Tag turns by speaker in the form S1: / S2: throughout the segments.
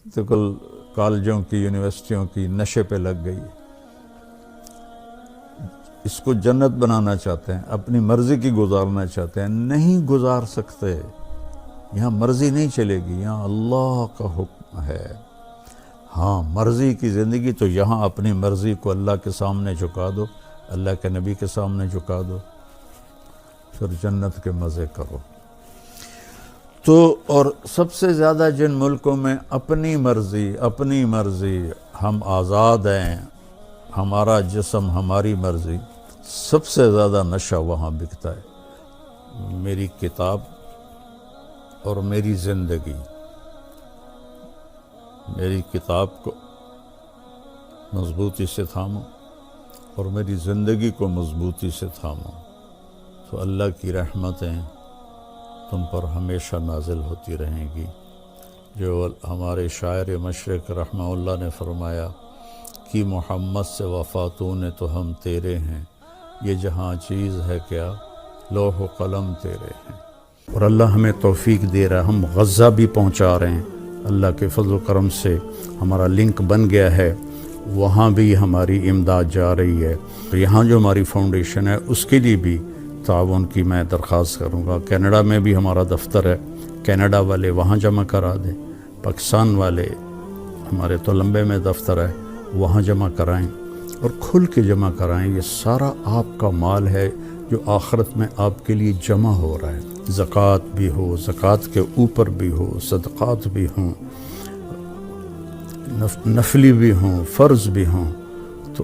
S1: Practical کالجوں کی یونیورسٹیوں کی نشے پہ لگ گئی ہے۔ اس کو جنت بنانا چاہتے ہیں، اپنی مرضی کی گزارنا چاہتے ہیں، نہیں گزار سکتے۔ یہاں مرضی نہیں چلے گی، یہاں اللہ کا حکم ہے۔ ہاں مرضی کی زندگی تو یہاں اپنی مرضی کو اللہ کے سامنے جھکا دو، اللہ کے نبی کے سامنے جھکا دو، پھر جنت کے مزے کرو۔ تو اور سب سے زیادہ جن ملکوں میں اپنی مرضی ہم آزاد ہیں، ہمارا جسم ہماری مرضی، سب سے زیادہ نشہ وہاں بکتا ہے۔ میری کتاب اور میری زندگی، میری کتاب کو مضبوطی سے تھامو اور میری زندگی کو مضبوطی سے تھامو، تو اللہ کی رحمتیں تم پر ہمیشہ نازل ہوتی رہیں گی۔ جو ہمارے شاعر مشرق رحمہ اللہ نے فرمایا کہ محمد سے وفاتون تو ہم تیرے ہیں، یہ جہاں چیز ہے کیا لوح و قلم تیرے ہیں۔ اور اللہ ہمیں توفیق دے رہا ہے، ہم غزہ بھی پہنچا رہے ہیں، اللہ کے فضل و کرم سے ہمارا لنک بن گیا ہے، وہاں بھی ہماری امداد جا رہی ہے۔ یہاں جو ہماری فاؤنڈیشن ہے اس کے لیے بھی تعاون کی میں درخواست کروں گا۔ کینیڈا میں بھی ہمارا دفتر ہے، کینیڈا والے وہاں جمع کرا دیں، پاکستان والے ہمارے تولمبے میں دفتر ہے وہاں جمع کرائیں، اور کھل کے جمع کرائیں۔ یہ سارا آپ کا مال ہے جو آخرت میں آپ کے لیے جمع ہو رہا ہے۔ زکوٰۃ بھی ہو، زکوٰۃ کے اوپر بھی ہو، صدقات بھی ہوں، نفلی بھی ہوں، فرض بھی ہوں، تو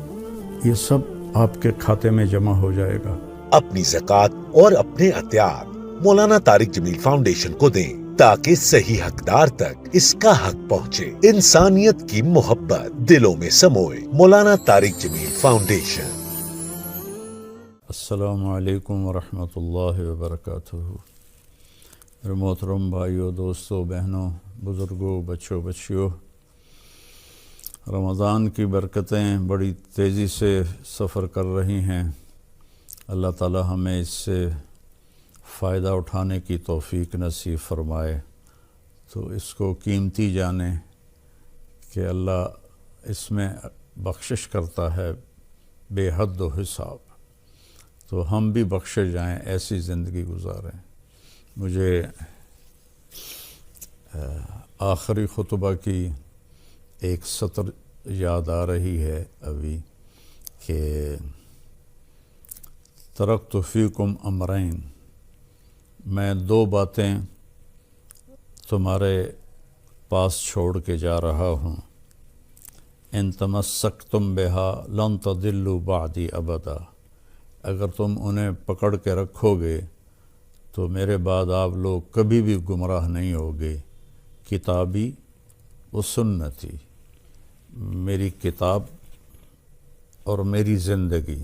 S1: یہ سب آپ کے کھاتے میں جمع ہو جائے گا۔
S2: اپنی زکوٰۃ اور اپنے عطیات مولانا طارق جمیل فاؤنڈیشن کو دیں تاکہ صحیح حقدار تک اس کا حق پہنچے۔ انسانیت کی محبت دلوں میں سموئے۔ مولانا طارق جمیل فاؤنڈیشن۔
S1: السلام علیکم ورحمۃ اللہ وبرکاتہ۔ میرے محترم بھائیوں، دوستوں، بہنوں، بزرگوں، بچوں، بچیوں، رمضان کی برکتیں بڑی تیزی سے سفر کر رہی ہیں۔ اللہ تعالی ہمیں اس سے فائدہ اٹھانے کی توفیق نصیب فرمائے۔ تو اس کو قیمتی جانیں کہ اللہ اس میں بخشش کرتا ہے بے حد و حساب، تو ہم بھی بخشے جائیں، ایسی زندگی گزاریں۔ مجھے آخری خطبہ کی ایک سطر یاد آ رہی ہے ابھی کہ ترکت فیکم امرین، میں دو باتیں تمہارے پاس چھوڑ کے جا رہا ہوں، ان تمسکتم بہا لن تضلوا بعدی ابدا، اگر تم انہیں پکڑ کے رکھو گے تو میرے بعد آپ لوگ کبھی بھی گمراہ نہیں ہوگے۔ کتابی و سنتی، میری کتاب اور میری زندگی،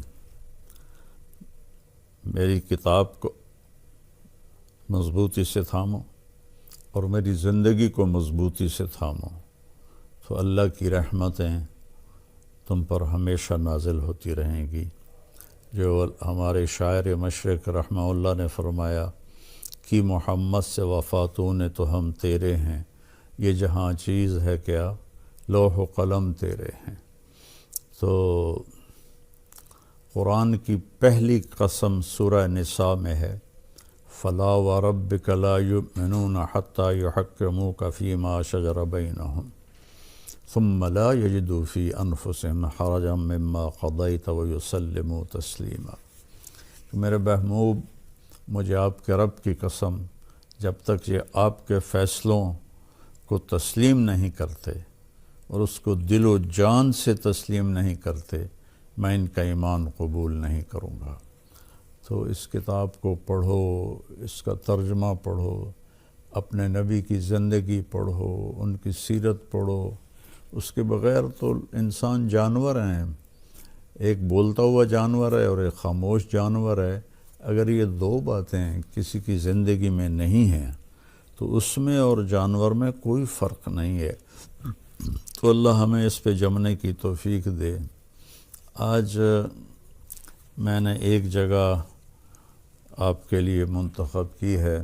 S1: میری کتاب کو مضبوطی سے تھامو اور میری زندگی کو مضبوطی سے تھامو، تو اللہ کی رحمتیں تم پر ہمیشہ نازل ہوتی رہیں گی۔ جو ہمارے شاعر مشرق رحمہ اللہ نے فرمایا کہ محمد سے وفاتون تو ہم تیرے ہیں، یہ جہاں چیز ہے کیا لوح و قلم تیرے ہیں۔ تو قرآن کی پہلی قسم سورہ نساء میں ہے، فلا وربک لا یؤمنون حتی یحکموک فیما شجر بینہم ثم لا یجدوا فی انفسہم حرجا مما قضیت ویسلموا تسلیما۔ میرے محبوب، مجھے آپ کے رب کی قسم، جب تک یہ آپ کے فیصلوں کو تسلیم نہیں کرتے اور اس کو دل و جان سے تسلیم نہیں کرتے، میں ان کا ایمان قبول نہیں کروں گا۔ تو اس کتاب کو پڑھو، اس کا ترجمہ پڑھو، اپنے نبی کی زندگی پڑھو، ان کی سیرت پڑھو۔ اس کے بغیر تو انسان جانور ہیں، ایک بولتا ہوا جانور ہے اور ایک خاموش جانور ہے۔ اگر یہ دو باتیں کسی کی زندگی میں نہیں ہیں تو اس میں اور جانور میں کوئی فرق نہیں ہے۔ تو اللہ ہمیں اس پہ جمنے کی توفیق دے۔ آج میں نے ایک جگہ آپ کے لیے منتخب کی ہے،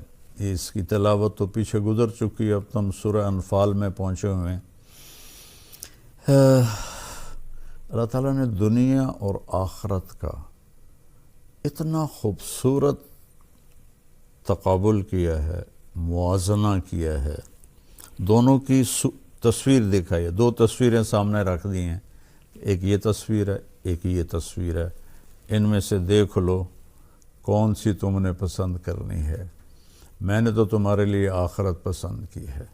S1: اس کی تلاوت تو پیچھے گزر چکی ہے، اب تم سورہ انفال میں پہنچے ہوئے ہیں۔ اللہ تعالیٰ نے دنیا اور آخرت کا اتنا خوبصورت تقابل کیا ہے، موازنہ کیا ہے، دونوں کی تصویر دکھائی ہے. دو تصویریں سامنے رکھ دی ہیں، ایک یہ تصویر ہے، ایک یہ تصویر ہے. ان میں سے دیکھ لو کون سی تم نے پسند کرنی ہے. میں نے تو تمہارے لیے آخرت پسند کی ہے.